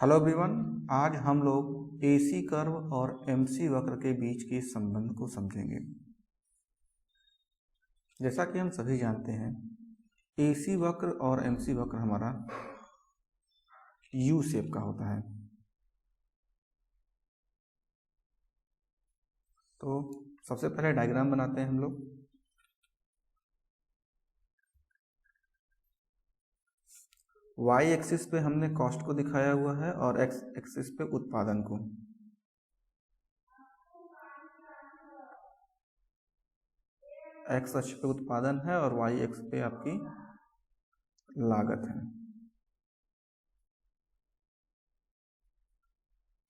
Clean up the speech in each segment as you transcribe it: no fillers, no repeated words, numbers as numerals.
Hello everyone, आज हम लोग एसी कर्व और एमसी वक्र के बीच के संबंध को समझेंगे। जैसा कि हम सभी जानते हैं, एसी वक्र और एमसी वक्र हमारा यू शेप का होता है। तो सबसे पहले डायग्राम बनाते हैं हम लोग। वाई एक्सिस पे हमने कॉस्ट को दिखाया हुआ है और एक्स एक्सिस पे उत्पादन को। एक्स अक्ष पे उत्पादन है और वाई एक्स पे आपकी लागत है।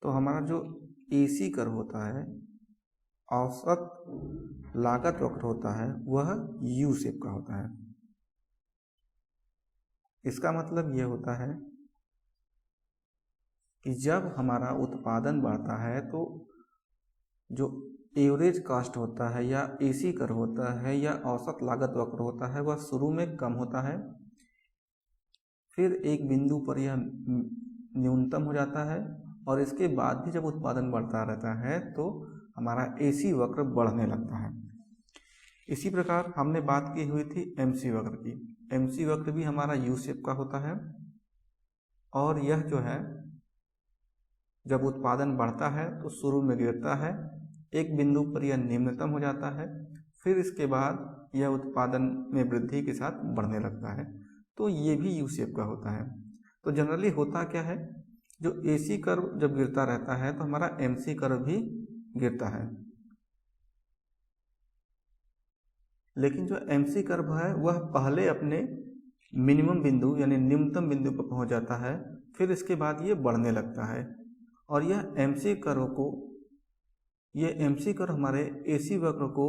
तो हमारा जो एसी कर्व होता है, औसत लागत वक्र होता है, वह यू शेप का होता है। इसका मतलब यह होता है कि जब हमारा उत्पादन बढ़ता है तो जो एवरेज कॉस्ट होता है या एसी कर्व होता है या औसत लागत वक्र होता है, वह शुरू में कम होता है, फिर एक बिंदु पर यह न्यूनतम हो जाता है और इसके बाद भी जब उत्पादन बढ़ता रहता है तो हमारा एसी वक्र बढ़ने लगता है। इसी प्रकार हमने बात की हुई थी एमसी वक्र की। एमसी वक्र भी हमारा यू शेप का होता है और यह जो है, जब उत्पादन बढ़ता है तो शुरू में गिरता है, एक बिंदु पर यह निम्नतम हो जाता है, फिर इसके बाद यह उत्पादन में वृद्धि के साथ बढ़ने लगता है। तो ये भी यू शेप का होता है। तो जनरली होता क्या है, जो एसी कर्व जब गिरता रहता है तो हमारा एमसी कर्व भी गिरता है, लेकिन जो एमसी कर्व है वह पहले अपने मिनिमम बिंदु यानी न्यूनतम बिंदु पर पहुंच जाता है, फिर इसके बाद ये बढ़ने लगता है। और यह एमसी कर्व हमारे एसी वक्र को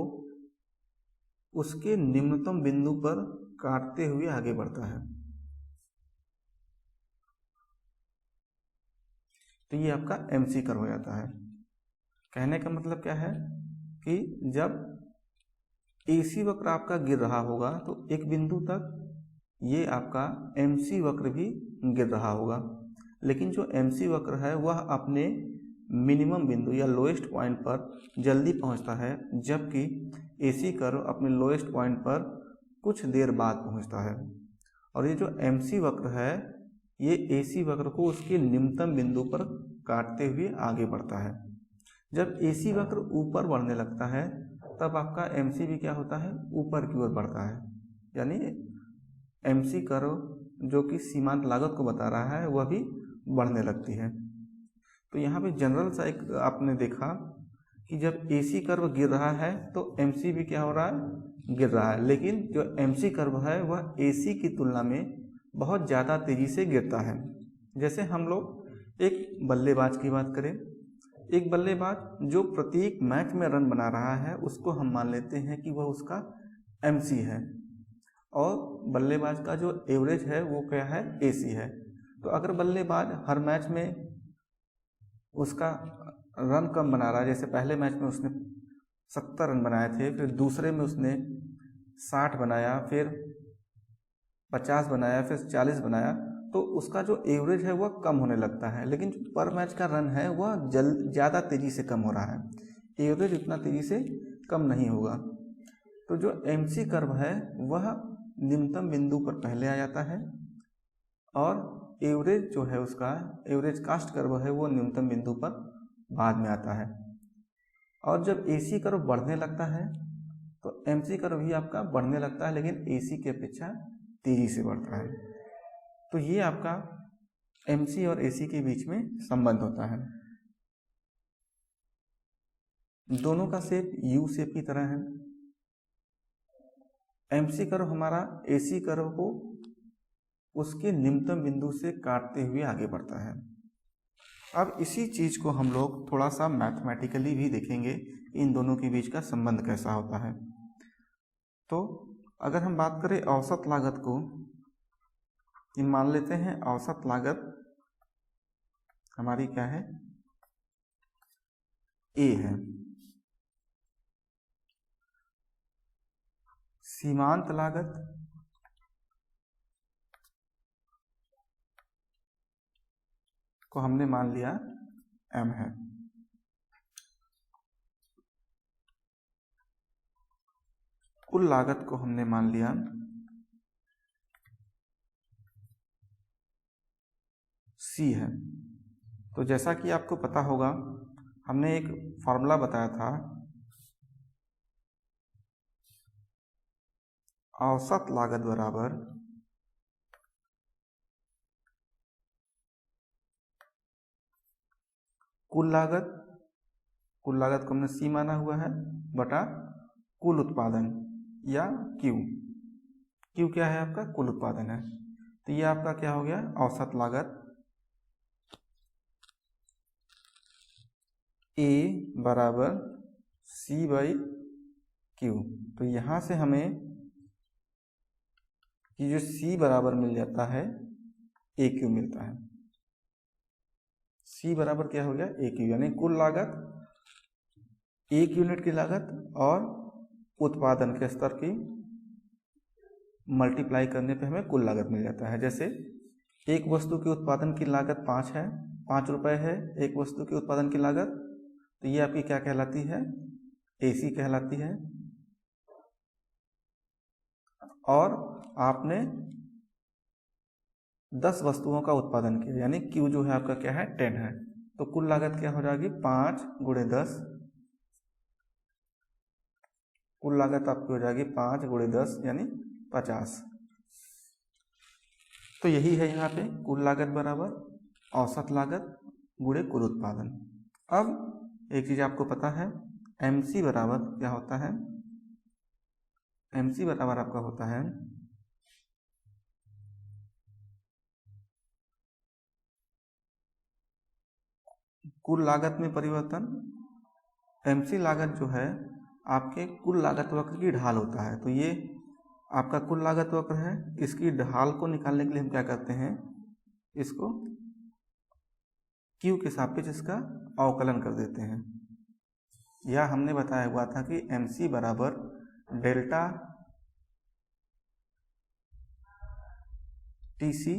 उसके निम्नतम बिंदु पर काटते हुए आगे बढ़ता है। तो ये आपका एमसी कर्व हो जाता है। कहने का मतलब क्या है कि जब एसी वक्र आपका गिर रहा होगा तो एक बिंदु तक ये आपका एमसी वक्र भी गिर रहा होगा, लेकिन जो एमसी वक्र है वह अपने मिनिमम बिंदु या लोएस्ट पॉइंट पर जल्दी पहुंचता है, जबकि एसी कर्व अपने लोएस्ट पॉइंट पर कुछ देर बाद पहुंचता है। और ये जो एमसी वक्र है, ये एसी वक्र को उसके निम्नतम बिंदु पर काटते हुए आगे बढ़ता है। जब एसी वक्र ऊपर बढ़ने लगता है तब आपका एमसी भी क्या होता है, ऊपर की ओर बढ़ता है। यानी एमसी कर्व जो कि सीमांत लागत को बता रहा है वह भी बढ़ने लगती है। तो यहाँ पे जनरल सा एक आपने देखा कि जब एसी कर्व गिर रहा है तो एमसी भी क्या हो रहा है, गिर रहा है, लेकिन जो एमसी कर्व है वह एसी की तुलना में बहुत ज़्यादा तेज़ी से गिरता है। जैसे हम लोग एक बल्लेबाज की बात करें, एक बल्लेबाज जो प्रत्येक मैच में रन बना रहा है उसको हम मान लेते हैं कि वह उसका एमसी है, और बल्लेबाज का जो एवरेज है वो क्या है, एसी है। तो अगर बल्लेबाज हर मैच में उसका रन कम बना रहा है, जैसे पहले मैच में उसने 70 रन बनाए थे, फिर दूसरे में उसने 60 बनाया, फिर 50 बनाया, फिर 40 बनाया, तो उसका जो एवरेज है वह कम होने लगता है, लेकिन जो पर मैच का रन है वह ज़्यादा तेज़ी से कम हो रहा है, एवरेज उतना तेज़ी से कम नहीं होगा। तो जो एमसी कर्व है वह निम्नतम बिंदु पर पहले आ जाता है और एवरेज जो है उसका एवरेज कास्ट कर्व है वो न्यूनतम बिंदु पर बाद में आता है। और जब एसी कर्व बढ़ने लगता है तो एमसी कर्व भी आपका बढ़ने लगता है, लेकिन एसी की अपेक्षा तेजी से बढ़ता है। तो ये आपका एमसी और एसी के बीच में संबंध होता है। दोनों का शेप यू शेप की तरह है। एमसी कर्व हमारा एसी कर्व को उसके निम्नतम बिंदु से काटते हुए आगे बढ़ता है। अब इसी चीज़ को हम लोग थोड़ा सा मैथमेटिकली भी देखेंगे, इन दोनों के बीच का संबंध कैसा होता है। तो अगर हम बात करें औसत लागत को, मान लेते हैं औसत लागत हमारी क्या है, ए है। सीमांत लागत को हमने मान लिया m है। कुल लागत को हमने मान लिया c है। तो जैसा कि आपको पता होगा, हमने एक फॉर्मूला बताया था, औसत लागत बराबर कुल लागत को हमने C माना हुआ है बटा कुल उत्पादन या Q। Q क्या है आपका? कुल उत्पादन है। तो ये आपका क्या हो गया? औसत लागत A बराबर C बाई Q। तो यहाँ से हमें कि जो C बराबर मिल जाता है AQ मिलता है। C बराबर क्या हो गया? AQ, यानी कुल लागत, एक यूनिट की लागत और उत्पादन के स्तर की मल्टीप्लाई करने पे हमें कुल लागत मिल जाता है। जैसे एक वस्तु के उत्पादन की लागत 5 रुपए है, एक वस्तु के उत्पादन की लागत, तो ये आपकी क्या कहलाती है? AC कहलाती है। और आपने 10 वस्तुओं का उत्पादन किया, यानी Q जो है आपका क्या है? 10 है। तो कुल लागत क्या हो जाएगी? 5 गुणे 10। कुल लागत आपकी हो जाएगी 5 गुणे 10 यानी 50। तो यही है यहाँ पे कुल लागत बराबर औसत लागत गुणे कुल उत्पादन। अब एक चीज आपको पता है, MC बराबर क्या होता है? MC बराबर आपका होता है कुल लागत में परिवर्तन। MC लागत जो है आपके कुल लागत वक्र की ढाल होता है। तो ये आपका कुल लागत वक्र है, इसकी ढाल को निकालने के लिए हम क्या करते हैं? इसको Q के सापेक्ष इसका अवकलन कर देते हैं। यह हमने बताया हुआ था कि MC बराबर delta TC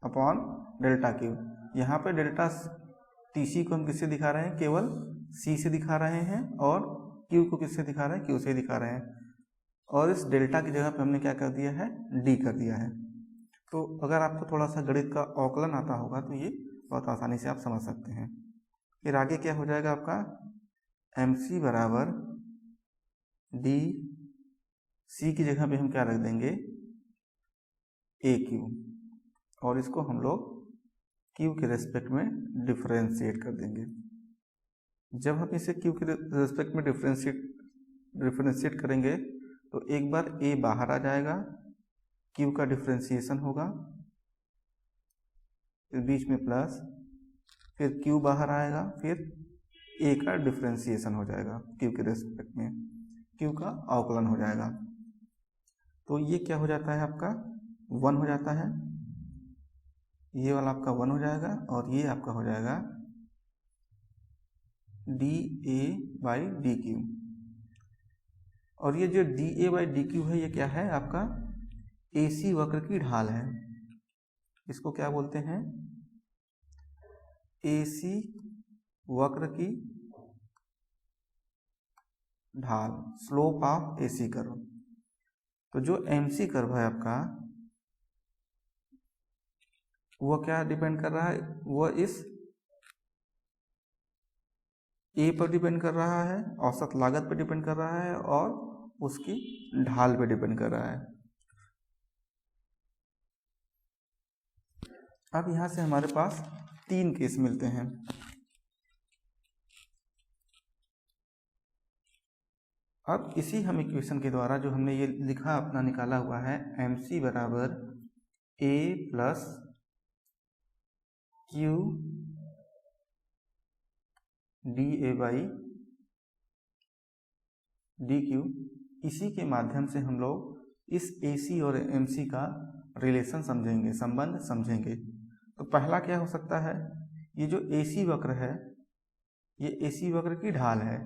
upon delta Q। यहाँ पे डेल्टा TC को हम किससे दिखा रहे हैं? केवल C से दिखा रहे हैं, और Q को किससे दिखा रहे हैं? Q से दिखा रहे हैं। और इस डेल्टा की जगह पे हमने क्या कर दिया है? D कर दिया है। तो अगर आपको थोड़ा सा गणित का अवकलन आता होगा तो ये बहुत आसानी से आप समझ सकते हैं। फिर आगे क्या हो जाएगा आपका? MC बराबर D, C की जगह पे हम क्या रख देंगे? AQ, और इसको हम लोग Q के रेस्पेक्ट में डिफरेंशिएट कर देंगे। जब हम इसे Q के रेस्पेक्ट में डिफरेंशिएट करेंगे तो एक बार A बाहर आ जाएगा, Q का डिफरेंशिएशन होगा, फिर बीच में प्लस, फिर Q बाहर आएगा, फिर A का डिफरेंशिएशन हो जाएगा Q के रेस्पेक्ट में, Q का अवकलन हो जाएगा। तो ये क्या हो जाता है आपका? 1 हो जाता है। ये वाला आपका 1 हो जाएगा, और ये आपका हो जाएगा DA बाई DQ। और ये जो DA बाई DQ है, ये क्या है? आपका AC वक्र की ढाल है। इसको क्या बोलते हैं? AC वक्र की ढाल, स्लोप ऑफ AC कर्व। तो जो MC कर्व है आपका, वह क्या डिपेंड कर रहा है? वह इस A पर डिपेंड कर रहा है, औसत लागत पर डिपेंड कर रहा है, और उसकी ढाल पर डिपेंड कर रहा है। अब यहां से हमारे पास 3 केस मिलते हैं। अब इसी हम इक्वेशन के द्वारा जो हमने ये लिखा अपना निकाला हुआ है, MC बराबर A plus Q DA by DQ, इसी के माध्यम से हम लोग इस AC और MC का रिलेशन समझेंगे, संबंध समझेंगे। तो पहला क्या हो सकता है? ये जो AC वक्र है, ये AC वक्र की ढाल है,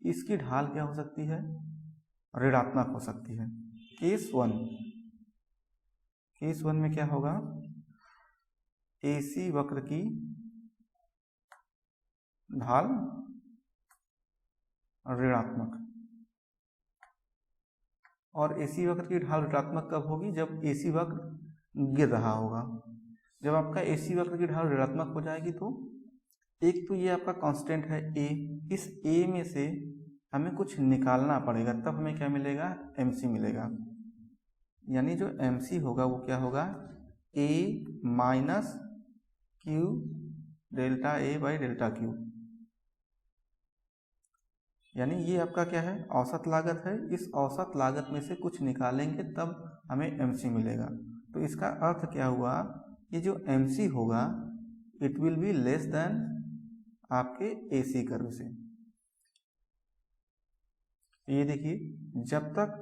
इसकी ढाल क्या हो सकती है? ऋणात्मक हो सकती है। केस 1 में क्या होगा? AC वक्र की ढाल ऋणात्मक। और AC वक्र की ढाल ऋणात्मक कब होगी? जब AC वक्र गिर रहा होगा। जब आपका AC वक्र की ढाल ऋणात्मक हो जाएगी तो एक तो ये आपका कांस्टेंट है A, इस A में से हमें कुछ निकालना पड़ेगा, तब हमें क्या मिलेगा? MC मिलेगा। यानी जो MC होगा वो क्या होगा? A minus Q delta A by delta Q। यानी ये आपका क्या है? औसत लागत है। इस औसत लागत में से कुछ निकालेंगे तब हमें MC मिलेगा। तो इसका अर्थ क्या हुआ? ये जो MC होगा it will be less than आपके AC कर्व से। ये देखिए, जब तक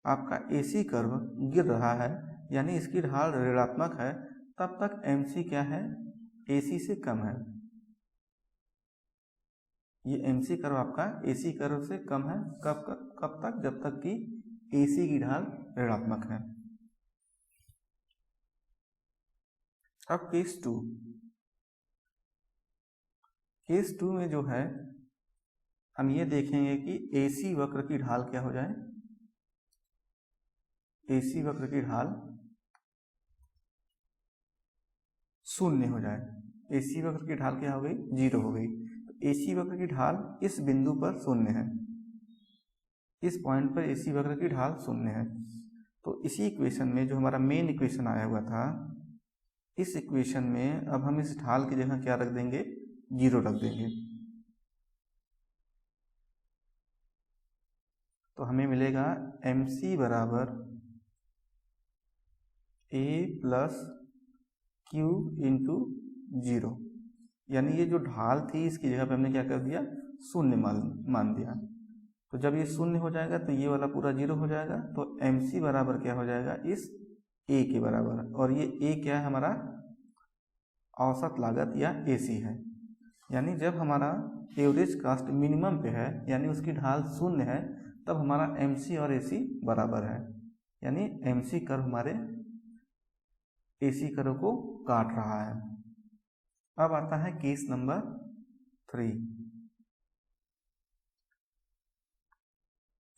आपका AC कर्व गिर रहा है यानी इसकी ढाल ऋणात्मक है, तब तक MC क्या है? AC से कम है। ये MC कर्व आपका AC कर्व से कम है। कब तक? जब तक कि AC की ढाल ऋणात्मक है। अब केस 2। केस 2 में जो है हम ये देखेंगे कि AC वक्र की ढाल क्या हो जाए? AC वक्र की ढाल शून्य हो जाए। AC वक्र की ढाल क्या हो गई? 0 हो गई। तो AC वक्र की ढाल इस बिंदु पर शून्य है। इस पॉइंट पर AC वक्र की ढाल शून्य है। तो इसी इक्वेशन में जो हमारा मेन इक्वेशन आया हुआ था, इस इक्वेशन में अब हम इस ढाल की जगह क्या रख देंगे? 0 रख देंगे। तो हमें मिलेगा MC बराबर A प्लस Q इंटू 0। यानी ये जो ढाल थी इसकी जगह पे हमने क्या कर दिया? शून्य मान दिया। तो जब ये शून्य हो जाएगा तो ये वाला पूरा 0 हो जाएगा। तो MC बराबर क्या हो जाएगा? इस A के बराबर। और ये A क्या है? हमारा औसत लागत या AC है। यानी जब हमारा एवरेज कास्ट मिनिमम पे है यानी उसकी ढाल शून्य है, तब हमारा MC और AC बराबर है। यानी MC कर्व हमारे AC कर्व को काट रहा है। अब आता है केस नंबर 3।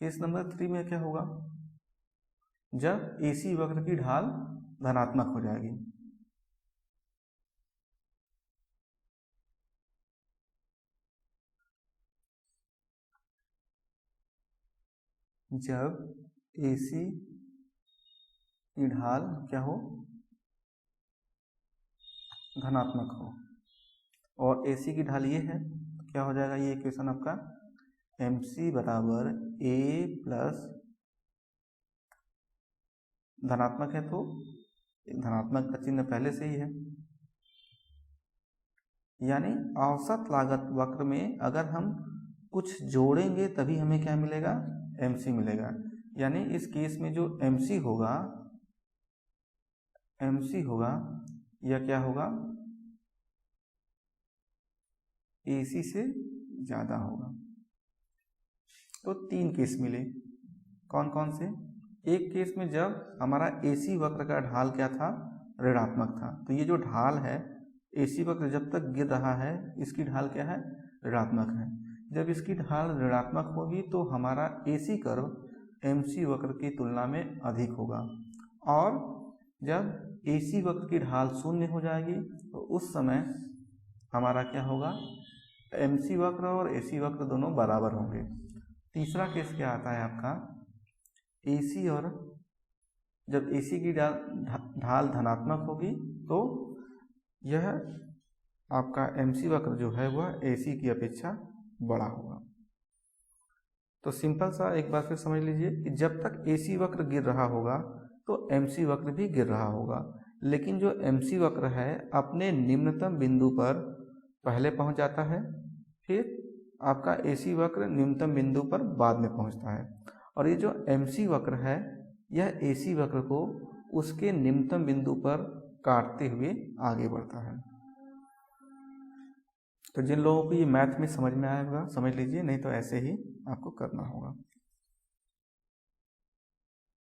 केस नंबर 3 में क्या होगा? जब AC वक्र की ढाल धनात्मक हो जाएगी। जब AC की ढाल क्या हो? धनात्मक हो। और AC की ढाल ये है, क्या हो जाएगा ये इक्वेशन आपका? MC बराबर A प्लस, धनात्मक है तो धनात्मक का चिन्ह पहले से ही है। यानी औसत लागत वक्र में अगर हम कुछ जोड़ेंगे तभी हमें क्या मिलेगा? MC मिलेगा। यानी इस केस में जो MC होगा यह क्या होगा? AC से ज्यादा होगा। तो 3 केस मिले। कौन कौन से? एक केस में जब हमारा AC वक्र का ढाल क्या था? ऋणात्मक था। तो ये जो ढाल है AC वक्र जब तक गिर रहा है इसकी ढाल क्या है? ऋणात्मक है। जब इसकी ढाल ऋणात्मक होगी तो हमारा AC कर्व MC वक्र की तुलना में अधिक होगा। और जब AC वक्र की ढाल शून्य हो जाएगी तो उस समय हमारा क्या होगा? MC वक्र और AC वक्र दोनों बराबर होंगे। तीसरा केस क्या आता है आपका? AC और जब AC की ढाल धनात्मक होगी तो यह आपका MC वक्र जो है वह AC की अपेक्षा बड़ा होगा। तो सिंपल सा एक बार फिर समझ लीजिए कि जब तक AC वक्र गिर रहा होगा तो MC वक्र भी गिर रहा होगा। लेकिन जो MC वक्र है अपने निम्नतम बिंदु पर पहले पहुंच जाता है, फिर आपका AC वक्र निम्नतम बिंदु पर बाद में पहुंचता है। और ये जो MC वक्र है यह AC वक्र को उसके निम्नतम बिंदु पर काटते हुए आगे बढ़ता है। तो जिन लोगों को ये मैथ में समझ में आएगा समझ लीजिए, नहीं तो ऐसे ही आपको करना होगा।